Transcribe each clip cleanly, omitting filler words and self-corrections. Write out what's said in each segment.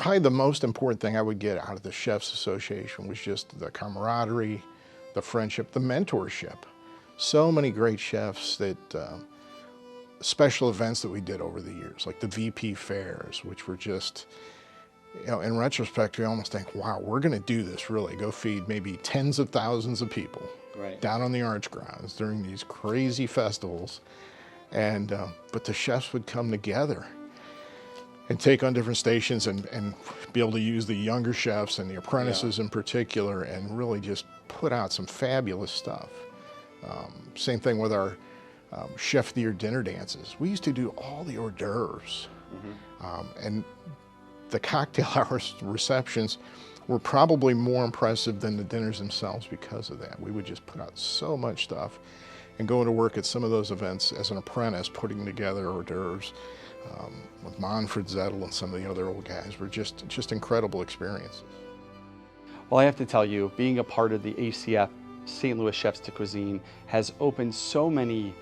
probably the most important thing I would get out of the Chefs Association was just the camaraderie, the friendship, the mentorship. So many great chefs that, special events that we did over the years, like the VP fairs, which were just, in retrospect, we almost think, wow, we're going to do this really, go feed maybe tens of thousands of people down on the Arch Grounds during these crazy festivals. And, but the chefs would come together and take on different stations and be able to use the younger chefs and the apprentices in particular and really just put out some fabulous stuff. Same thing with our Chef of the Year dinner dances. We used to do all the hors d'oeuvres. And the cocktail hours receptions were probably more impressive than the dinners themselves because of that. We would just put out so much stuff and going to work at some of those events as an apprentice, putting together hors d'oeuvres with Manfred Zettel and some of the other old guys were just incredible experiences. Well, I have to tell you, being a part of the ACF St. Louis Chefs to Cuisine has opened so many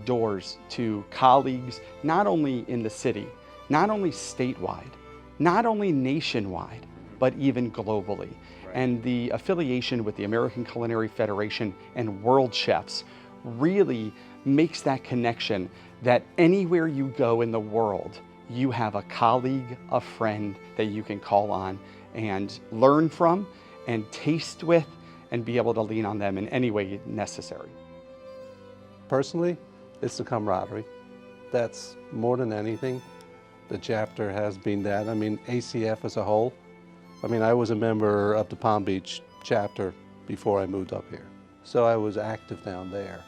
doors to colleagues, not only in the city, not only statewide, not only nationwide, but even globally. And the affiliation with the American Culinary Federation and World Chefs really makes that connection that anywhere you go in the world, you have a colleague, a friend that you can call on and learn from and taste with and be able to lean on them in any way necessary. Personally, it's the camaraderie. That's more than anything. The chapter has been that. I mean, ACF as a whole. I mean, I was a member of the Palm Beach chapter before I moved up here. So I was active down there.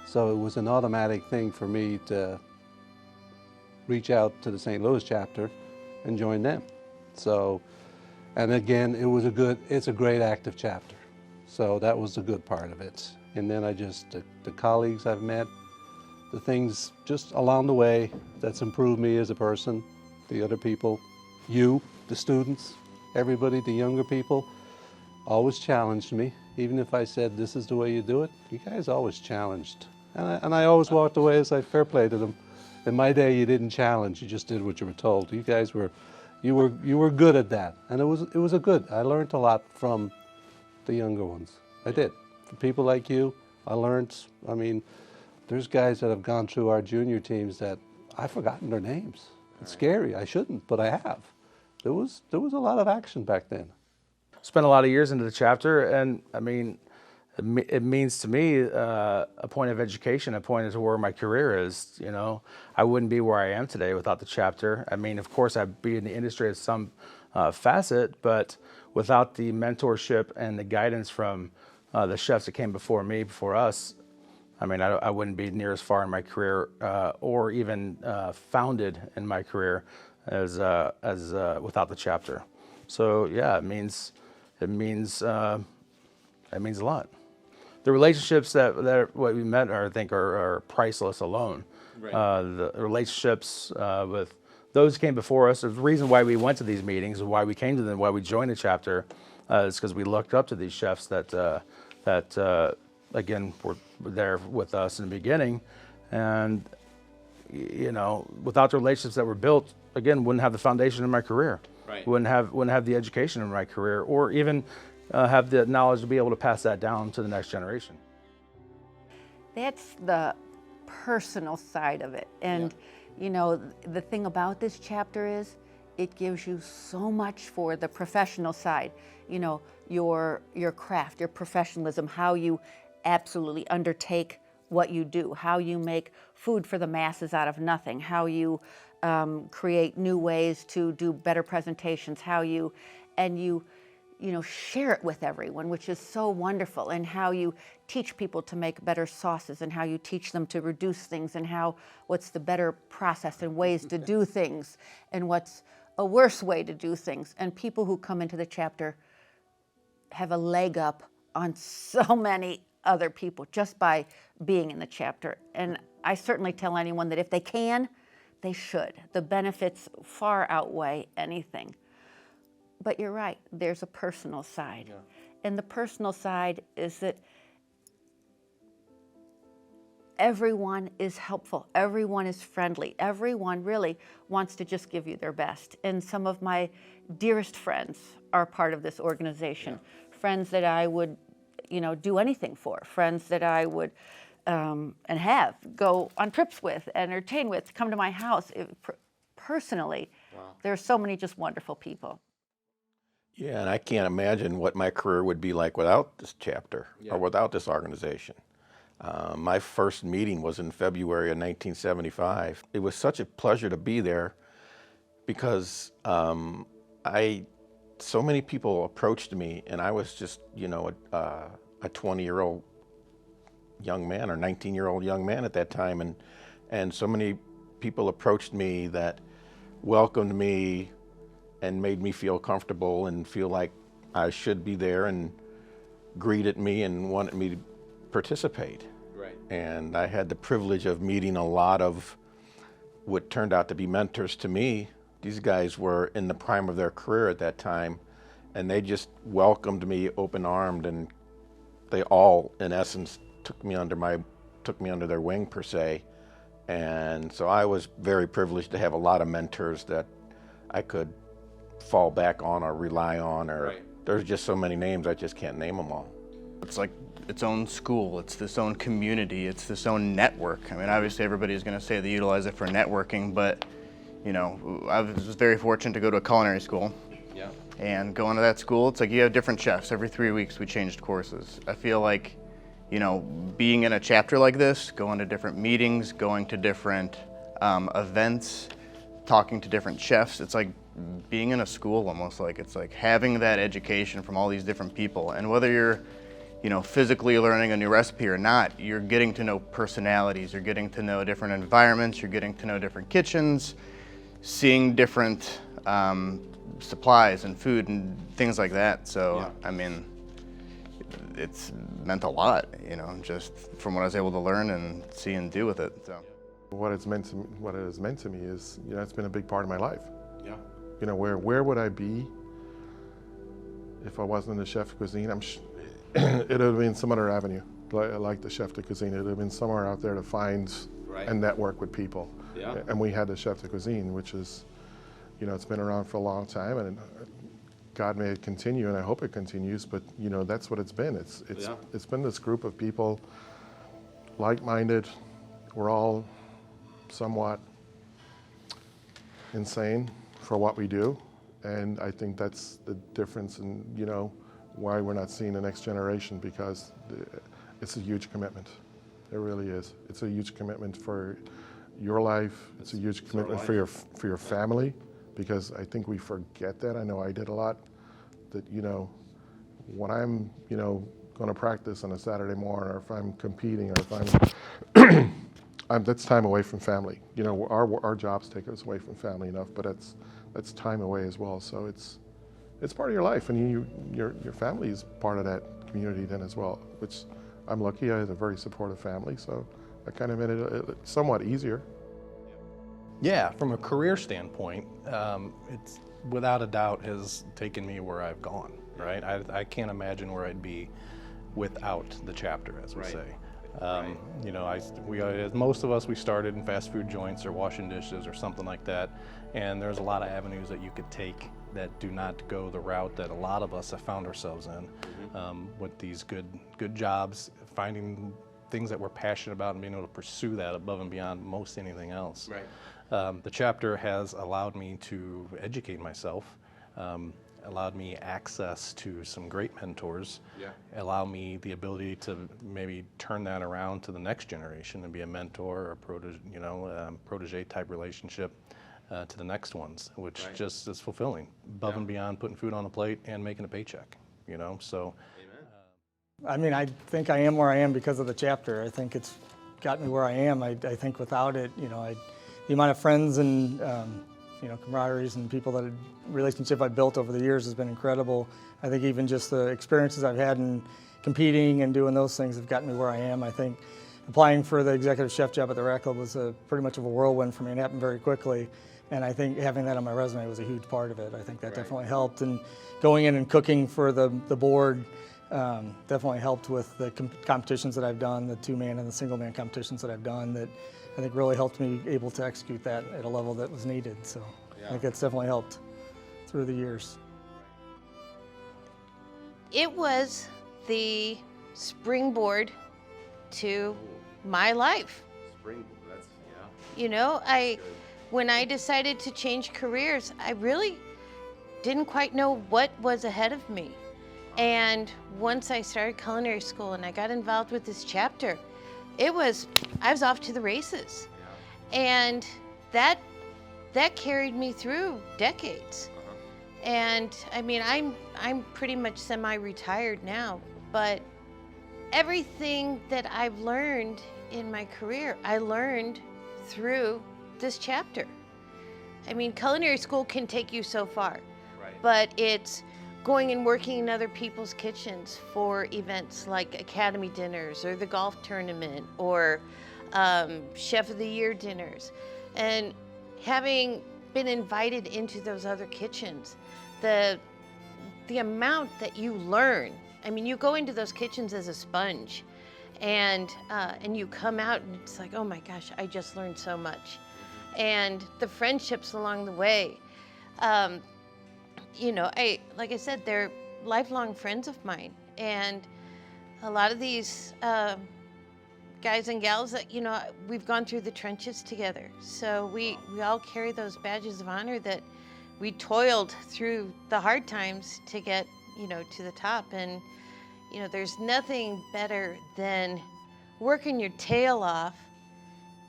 So it was an automatic thing for me to reach out to the St. Louis chapter and join them. So, and again, it's a great active chapter. So that was the good part of it. And then the colleagues I've met, the things just along the way that's improved me as a person, the other people, you, the students, everybody, the younger people, always challenged me. Even if I said, this is the way you do it, you guys always challenged. And I always walked away as I fair play to them. In my day, you didn't challenge, you just did what you were told. You guys you were good at that. And it was a good, I learned a lot from the younger ones. I did. From people like you, I learned, I mean, there's guys that have gone through our junior teams that I've forgotten their names. It's scary, I shouldn't, but I have. There was a lot of action back then. Spent a lot of years into the chapter, and I mean, it means to me a point of education, a point as to where my career is. You know, I wouldn't be where I am today without the chapter. I mean, of course, I'd be in the industry at some facet, but without the mentorship and the guidance from the chefs that came before me, before us, I mean, I wouldn't be near as far in my career or even founded in my career as without the chapter. So yeah, it means a lot. The relationships that what we met I think are priceless alone. Right. The relationships with those who came before us. The reason why we went to these meetings and why we came to them, why we joined the chapter, is because we looked up to these chefs that again were there with us in the beginning, and you know, without the relationships that were built, again, wouldn't have the foundation in my career. Right. Wouldn't have the education in my career, or even have the knowledge to be able to pass that down to the next generation. That's the personal side of it. And you know, the thing about this chapter is it gives you so much for the professional side. You know, your craft, your professionalism, how you absolutely undertake what you do, how you make food for the masses out of nothing, how you create new ways to do better presentations, how you share it with everyone, which is so wonderful, and how you teach people to make better sauces, and how you teach them to reduce things, and what's the better process and ways to do things, and what's a worse way to do things. And people who come into the chapter have a leg up on so many other people just by being in the chapter. And I certainly tell anyone that if they can, they should. The benefits far outweigh anything. But you're right, there's a personal side. Yeah. And the personal side is that everyone is helpful, everyone is friendly, everyone really wants to just give you their best. And some of my dearest friends are part of this organization. Friends that I would, do anything for, friends that I would and have go on trips with, entertain with, come to my house. Personally, there are so many just wonderful people. Yeah, and I can't imagine what my career would be like without this chapter or without this organization. My first meeting was in February of 1975. It was such a pleasure to be there because so many people approached me, and I was just, a 20-year-old young man or 19-year-old young man at that time, and so many people approached me that welcomed me and made me feel comfortable and feel like I should be there, and greeted me and wanted me to participate. Right. And I had the privilege of meeting a lot of what turned out to be mentors to me. These guys were in the prime of their career at that time, and they just welcomed me open-armed, and they all, in essence, took me under their wing, per se. And so I was very privileged to have a lot of mentors that I could fall back on or rely on, or there's just so many names, I just can't name them all. It's like its own school, it's this own community, it's this own network. I mean, obviously everybody's going to say they utilize it for networking, but I was very fortunate to go to a culinary school. Yeah. And going to that school, it's like you have different chefs. Every 3 weeks we changed courses. I feel like, being in a chapter like this, going to different meetings, going to different events, talking to different chefs, it's like being in a school almost. Like it's like having that education from all these different people. And whether you're, physically learning a new recipe or not, you're getting to know personalities, you're getting to know different environments, you're getting to know different kitchens, seeing different supplies and food and things like that. So, I mean, it's meant a lot, just from what I was able to learn and see and do with it. So, what it has meant to me is, it's been a big part of my life. Yeah. Where would I be if I wasn't in the chef de cuisine? It would have been some other avenue, like the chef de cuisine. It would have been somewhere out there to find and network with people. Yeah. And we had the chef de cuisine, which is, it's been around for a long time, and God may it continue, and I hope it continues. But that's what it's been. It's been this group of people, like-minded. We're all somewhat insane for what we do, and I think that's the difference in why we're not seeing the next generation, because it's a huge commitment. It really is. It's a huge commitment for your life. It's a huge commitment for your family, because I think we forget that. I know I did a lot. That when I'm going to practice on a Saturday morning, or if I'm competing, or if I'm that's time away from family. Our jobs take us away from family enough, but that's time away as well. So it's part of your life, and your family is part of that community then as well, which I'm lucky. I have a very supportive family, so that kind of made it somewhat easier. Yeah, from a career standpoint, it's without a doubt has taken me where I've gone, right? I can't imagine where I'd be without the chapter, as we say. As most of us, we started in fast food joints or washing dishes or something like that, and there's a lot of avenues that you could take that do not go the route that a lot of us have found ourselves in, with these good jobs, finding things that we're passionate about and being able to pursue that above and beyond most anything else. Right. The chapter has allowed me to educate myself, allowed me access to some great mentors, allow me the ability to maybe turn that around to the next generation and be a mentor or protege type relationship to the next ones, which just is fulfilling, above and beyond putting food on the plate and making a paycheck, so. I mean, I think I am where I am because of the chapter. I think it's got me where I am. I think without it, the amount of friends and camaraderies and relationship I've built over the years has been incredible. I think even just the experiences I've had in competing and doing those things have gotten me where I am. I think applying for the executive chef job at the Rackle was pretty much of a whirlwind for me. It happened very quickly, and I think having that on my resume was a huge part of it. I think that definitely helped. And going in and cooking for the board, Definitely helped with the competitions that I've done, the two-man and the single-man competitions that I've done, that I think really helped me able to execute that at a level that was needed. So I think it's definitely helped through the years. It was the springboard to my life. You know, when I decided to change careers, I really didn't quite know what was ahead of me. And once I started culinary school and I got involved with this chapter, I was off to the races. And that carried me through decades. And I mean, I'm pretty much semi-retired now, but everything that I've learned in my career, I learned through this chapter. I mean, culinary school can take you so far, but it's going and working in other people's kitchens for events like academy dinners or the golf tournament or Chef of the Year dinners. And having been invited into those other kitchens, the amount that you learn, I mean, you go into those kitchens as a sponge and you come out and it's like, oh my gosh, I just learned so much. And the friendships along the way, you know, like I said, they're lifelong friends of mine. And a lot of these guys and gals that, you know, we've gone through the trenches together. So we all carry those badges of honor that we toiled through the hard times to get, you know, to the top. And, you know, there's nothing better than working your tail off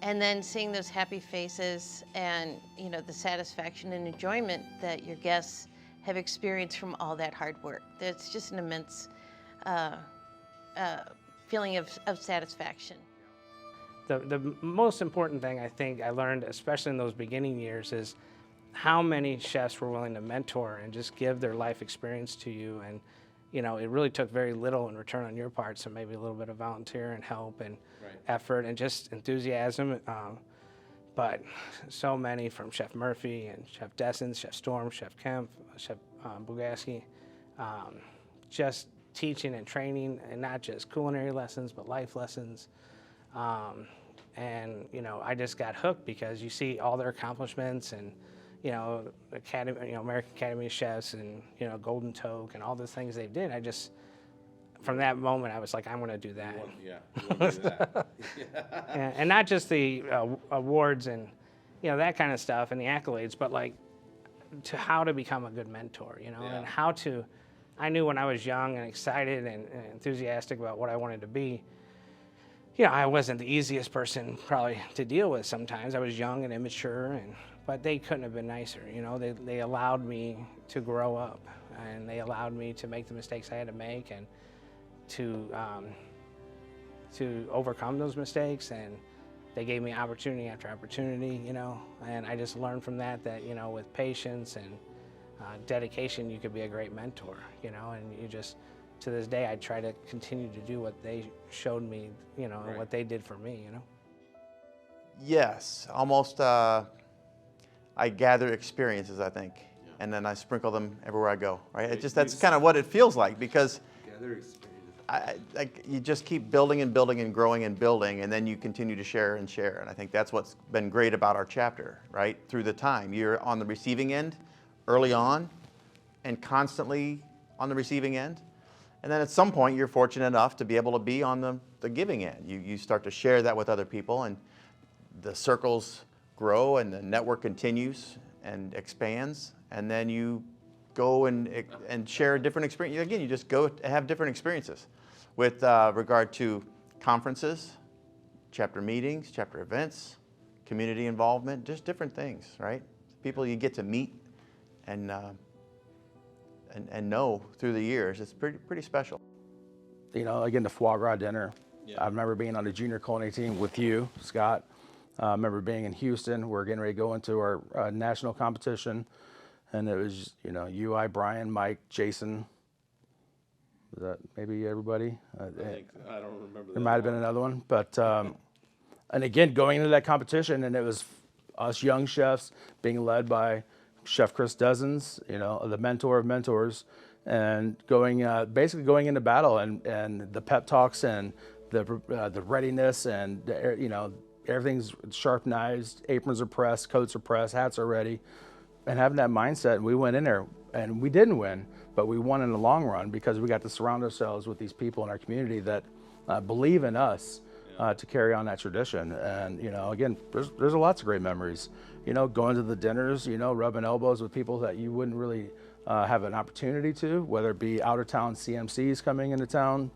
and then seeing those happy faces and, you know, the satisfaction and enjoyment that your guests have experienced from all that hard work. It's just an immense feeling of satisfaction. The most important thing I think I learned, especially in those beginning years, is how many chefs were willing to mentor and just give their life experience to you. And, you know, it really took very little in return on your part, so maybe a little bit of volunteer and help and effort and just enthusiasm. But so many, from Chef Murphy and Chef Dessens, Chef Storm, Chef Kemp, Chef Bugaski, just teaching and training, and not just culinary lessons, but life lessons. And, you know, I just got hooked because you see all their accomplishments and, you know, Academy, you know, American Academy of Chefs and, you know, Golden Toque and all the things they did. I just, from that moment, I was like, I'm going to do that. Yeah, you wanna do that. And not just the awards and, you know, that kind of stuff and the accolades, but like to how to become a good mentor, you know, and how to, I knew when I was young and excited and enthusiastic about what I wanted to be, you know, I wasn't the easiest person probably to deal with sometimes. I was young and immature, but they couldn't have been nicer, you know. They allowed me to grow up, and they allowed me to make the mistakes I had to make and to overcome those mistakes, and they gave me opportunity after opportunity, you know, and I just learned from that, you know, with patience and dedication, you could be a great mentor, you know, and you just, to this day, I try to continue to do what they showed me, you know, and what they did for me, you know. Yes, almost, I gather experiences, I think, and then I sprinkle them everywhere I go, right? It just, that's kind of what it feels like, because you just keep building and building and growing and building, and then you continue to share and share. And I think that's what's been great about our chapter, right? Through the time. You're on the receiving end early on and constantly on the receiving end. And then at some point, you're fortunate enough to be able to be on the giving end. You start to share that with other people, and the circles grow, and the network continues and expands. And then you go and share a different experience. Again, you just go have different experiences with regard to conferences, chapter meetings, chapter events, community involvement, just different things, right? People you get to meet and know through the years. It's pretty special. You know, again, the foie gras dinner. I remember being on the junior culinary team with you, Scott. I remember being in Houston. We're getting ready to go into our national competition. And it was, you know, you, I, Brian, Mike, Jason. Was that maybe everybody? I don't remember that. There might have been another one. But, and again, going into that competition, and it was us young chefs being led by Chef Chris Dessens, you know, the mentor of mentors, and basically going into battle, and the pep talks and the readiness, and everything's sharp knives, aprons are pressed, coats are pressed, hats are ready, and having that mindset. And we went in there, and we didn't win, but we won in the long run because we got to surround ourselves with these people in our community that believe in us to carry on that tradition. And again, there's lots of great memories. Going to the dinners, rubbing elbows with people that you wouldn't really have an opportunity to, whether it be out of town CMCs coming into town,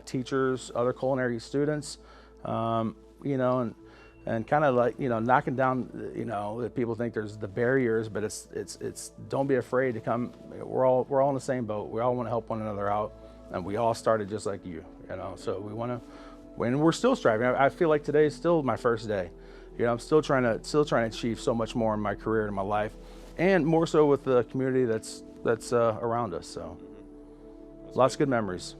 teachers, other culinary students, and kind of like knocking down that people think there's the barriers, but it's don't be afraid to come. We're all in the same boat. We all want to help one another out, and we all started just like you, so we want to. When we're still striving, I feel like today is still my first day. I'm still trying to achieve so much more in my career and in my life, and more so with the community that's around us. So lots of good memories.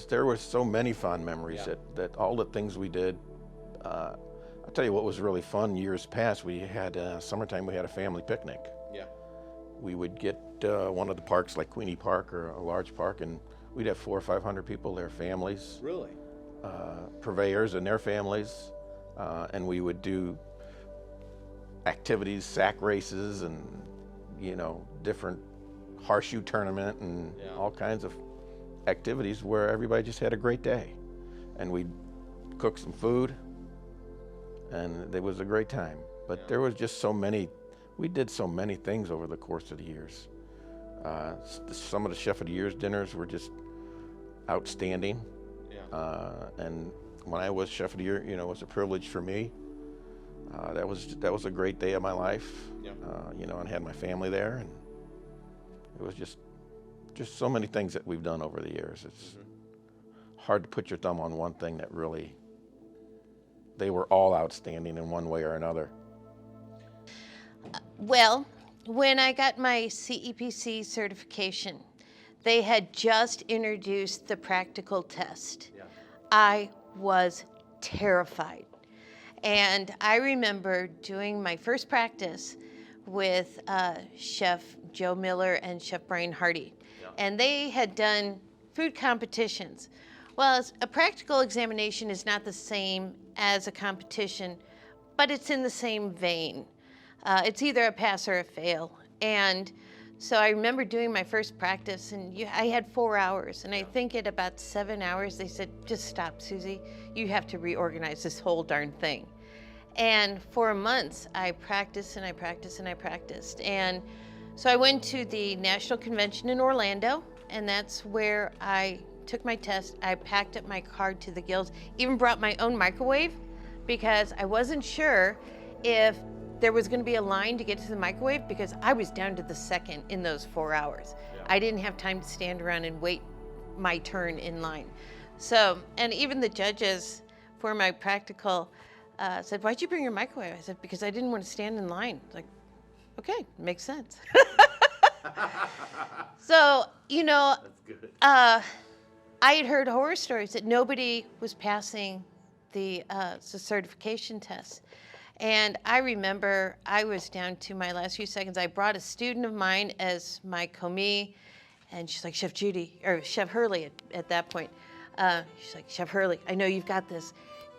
There were so many fond memories that all the things we did. I'll tell you what was really fun years past. We had summertime. We had a family picnic. Yeah. We would get one of the parks like Queenie Park or a large park, and we'd have 400 or 500 people, their families. Really. Purveyors and their families, and we would do activities, sack races, and different horseshoe tournament, and all kinds of activities where everybody just had a great day, and we'd cook some food, and it was a great time. But there was just so many. We did so many things over the course of the years. Some of the Chef of the Year's dinners were just outstanding. And when I was Chef of the Year, it was a privilege for me. That was a great day of my life. And had my family there, and it was just so many things that we've done over the years. It's hard to put your thumb on one thing that really. They were all outstanding in one way or another. Well, when I got my CEPC certification, they had just introduced the practical test. I was terrified. And I remember doing my first practice with Chef Joe Miller and Chef Brian Hardy. And they had done food competitions. Well, a practical examination is not the same as a competition, but it's in the same vein. It's either a pass or a fail. And so I remember doing my first practice, and I had 4 hours. And I think at about 7 hours, they said, just stop, Susie. You have to reorganize this whole darn thing. And for months, I practiced and I practiced and I practiced. And so I went to the National Convention in Orlando, and that's where I took my test. I packed up my card to the gills, even brought my own microwave, because I wasn't sure if there was going to be a line to get to the microwave, because I was down to the second in those 4 hours. I didn't have time to stand around and wait my turn in line. So, and even the judges for my practical said, why'd you bring your microwave? I said, because I didn't want to stand in line. It's like, okay, makes sense. So, that's good. I had heard horror stories that nobody was passing the certification test. And I remember I was down to my last few seconds. I brought a student of mine as my commis, and she's like, Chef Judy, or Chef Hurley at that point. She's like, Chef Hurley, I know you've got this.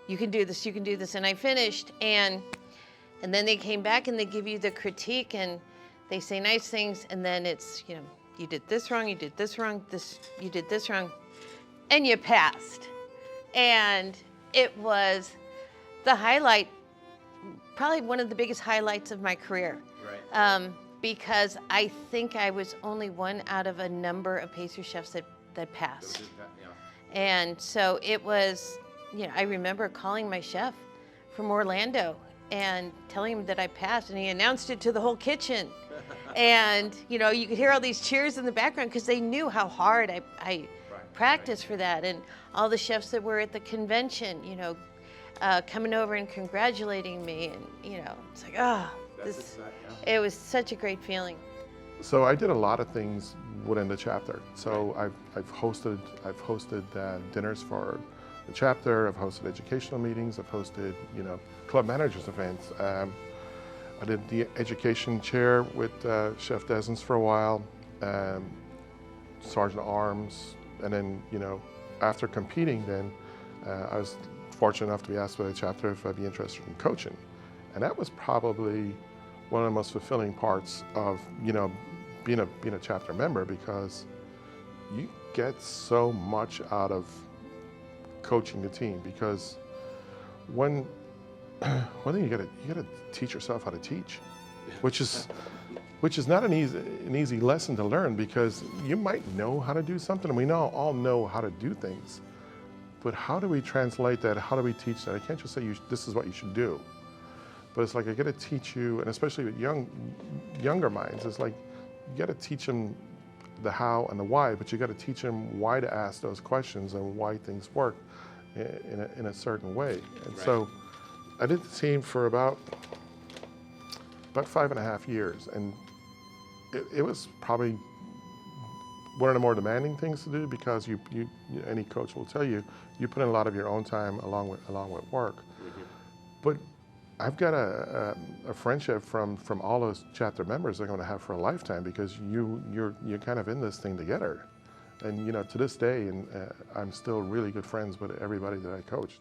You can do this, you can do this. And I finished, and then they came back and they give you the critique, and they say nice things, and then it's, you did this wrong, you did this wrong, you did this wrong, and you passed. And it was the highlight, probably one of the biggest highlights of my career. Right. Because I think I was only one out of a number of pastry chefs that passed. And so it was, I remember calling my chef from Orlando and telling him that I passed, and he announced it to the whole kitchen. And, you could hear all these cheers in the background because they knew how hard I practiced for that. And all the chefs that were at the convention, coming over and congratulating me, and it's like, it was such a great feeling. So I did a lot of things within the chapter. So I've hosted dinners for the chapter. I've hosted educational meetings. I've hosted club managers events. I did the education chair with Chef Desens for a while. sergeant at arms, and then, you know, after competing, then I was fortunate enough to be asked by the chapter if I'd be interested in coaching. And that was probably one of the most fulfilling parts of, you know, being a chapter member, because you get so much out of coaching the team. Because one thing, you gotta teach yourself how to teach, which is not an easy lesson to learn, because you might know how to do something, and we all know how to do things, but how do we translate that? How do we teach that? I can't just say this is what you should do, but it's like I got to teach you, and especially with younger minds, it's like you got to teach them the how and the why, but you got to teach them why to ask those questions and why things work in a certain way. And so I did the team for about 5.5 years, and it was probably one of the more demanding things to do, because any coach will tell you, you put in a lot of your own time along with work. But I've got a friendship from all those chapter members I'm going to have for a lifetime, because you're kind of in this thing together. And, you know, to this day, and I'm still really good friends with everybody that I coached.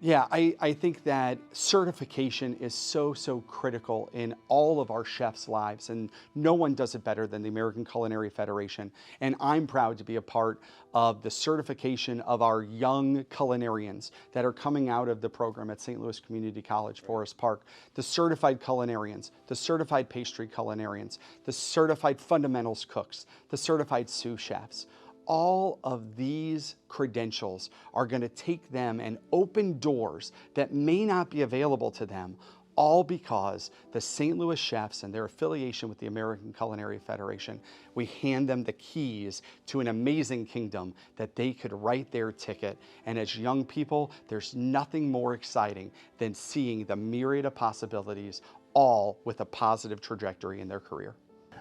Yeah, I think that certification is so critical in all of our chefs' lives, and no one does it better than the American Culinary Federation. And I'm proud to be a part of the certification of our young culinarians that are coming out of the program at St. Louis Community College, Forest Park. The certified culinarians, the certified pastry culinarians, the certified fundamentals cooks, the certified sous chefs. All of these credentials are going to take them and open doors that may not be available to them, all because the St. Louis chefs and their affiliation with the American Culinary Federation, we hand them the keys to an amazing kingdom that they could write their ticket. And as young people, there's nothing more exciting than seeing the myriad of possibilities, all with a positive trajectory in their career.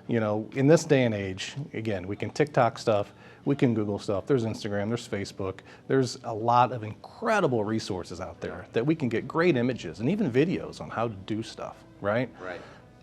You know, in this day and age, again, we can TikTok stuff, we can Google stuff, there's Instagram, there's Facebook, there's a lot of incredible resources out there that we can get great images and even videos on how to do stuff, right? Right.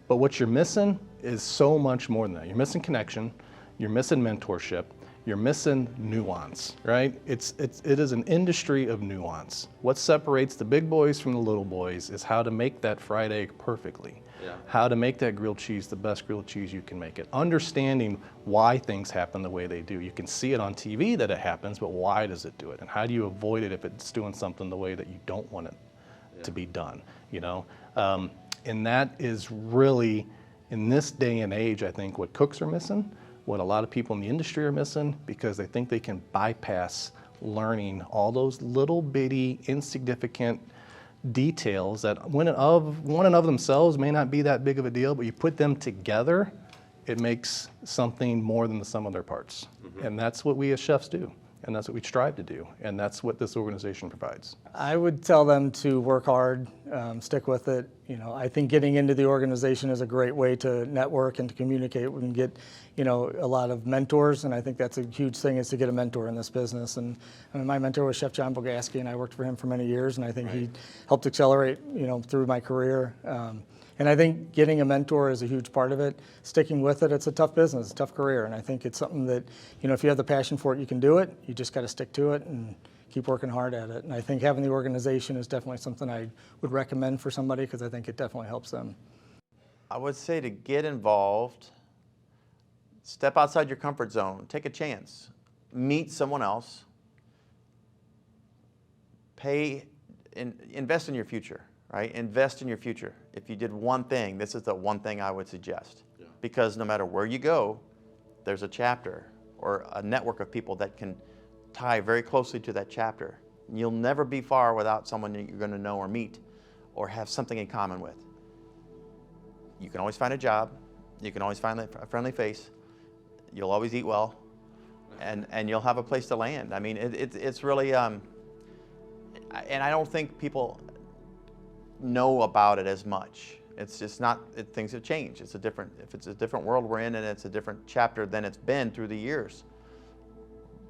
But what you're missing is so much more than that. You're missing connection, you're missing mentorship, you're missing nuance, right? It is an industry of nuance. What separates the big boys from the little boys is how to make that fried egg perfectly. Yeah. How to make that grilled cheese the best grilled cheese you can make it. Understanding why things happen the way they do. You can see it on TV that it happens, but why does it do it? And how do you avoid it if it's doing something the way that you don't want it to be done, you know? And that is really, in this day and age, I think what cooks are missing, what a lot of people in the industry are missing, because they think they can bypass learning all those little bitty, insignificant details that one and of themselves may not be that big of a deal, but you put them together, it makes something more than the sum of their parts. And that's what we as chefs do, and that's what we strive to do, and that's what this organization provides. I would tell them to work hard, stick with it. You know, I think getting into the organization is a great way to network and to communicate. We can get, you know, a lot of mentors, and I think that's a huge thing, is to get a mentor in this business. And I mean, my mentor was Chef John Bogaski, and I worked for him for many years, and I think he helped accelerate, you know, through my career. And I think getting a mentor is a huge part of it. Sticking with it, it's a tough business, a tough career, and I think it's something that, you know, if you have the passion for it, you can do it. You just got to stick to it and keep working hard at it. And I think having the organization is definitely something I would recommend for somebody, because I think it definitely helps them. I would say to get involved, step outside your comfort zone, take a chance, meet someone else, invest in your future, right? Invest in your future. If you did one thing, this is the one thing I would suggest. Yeah. Because no matter where you go, there's a chapter or a network of people that can tie very closely to that chapter. You'll never be far without someone that you're going to know or meet or have something in common with. You can always find a job. You can always find a friendly face. You'll always eat well, and you'll have a place to land. I mean, it's really, and I don't think people know about it as much. It's just not, things have changed. If it's a different world we're in, and it's a different chapter than it's been through the years.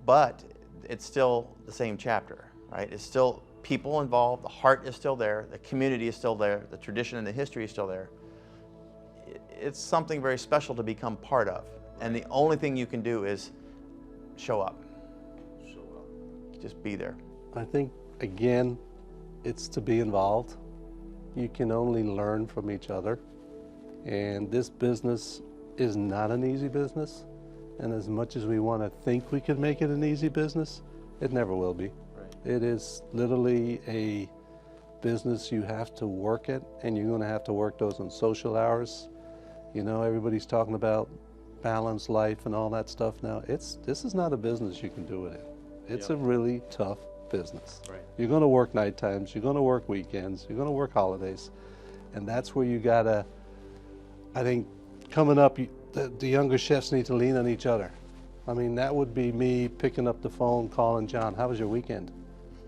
But it's still the same chapter, right? It's still people involved, the heart is still there, the community is still there, the tradition and the history is still there. It's something very special to become part of. And the only thing you can do is show up. Just be there. I think, again, it's to be involved. You can only learn from each other. And this business is not an easy business. And as much as we want to think we could make it an easy business, it never will be. Right. It is literally a business you have to work at, and you're going to have to work those on social hours. You know, everybody's talking about balanced life and all that stuff now. This is not a business you can do it in. It's a really tough business. Right. You're going to work night times, you're going to work weekends, you're going to work holidays, and that's where you got to, I think, coming up, the younger chefs need to lean on each other. I mean, that would be me picking up the phone, calling John, how was your weekend?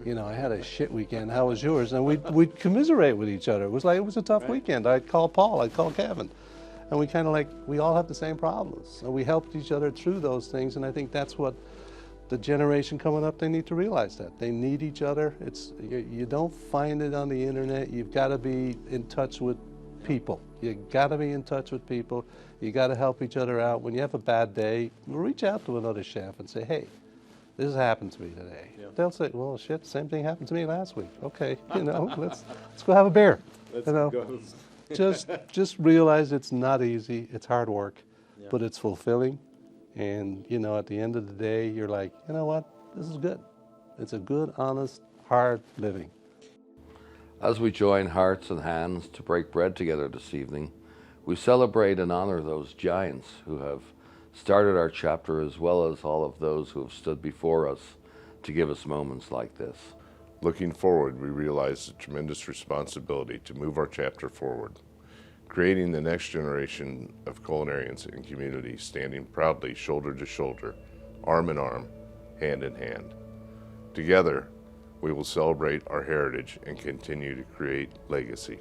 You know, I had a shit weekend, how was yours? And we'd commiserate with each other. It was a tough weekend. I'd call Paul, I'd call Kevin. And we kind of we all have the same problems. And we helped each other through those things, and I think that's what the generation coming up, they need to realize that. They need each other. You don't find it on the internet. You've got to be in touch with people. You got to be in touch with people. You got to help each other out. When you have a bad day, reach out to another chef and say, hey, this has happened to me today. Yeah. They'll say, well, shit, same thing happened to me last week. Okay, you know, let's go have a beer. Let's go. Just realize it's not easy. It's hard work, but it's fulfilling. And, you know, at the end of the day, you're like, you know what? This is good. It's a good, honest, hard living. As we join hearts and hands to break bread together this evening, we celebrate and honor those giants who have started our chapter, as well as all of those who have stood before us to give us moments like this. Looking forward, we realize the tremendous responsibility to move our chapter forward, creating the next generation of culinarians and community standing proudly shoulder to shoulder, arm in arm, hand in hand. Together, we will celebrate our heritage and continue to create legacy.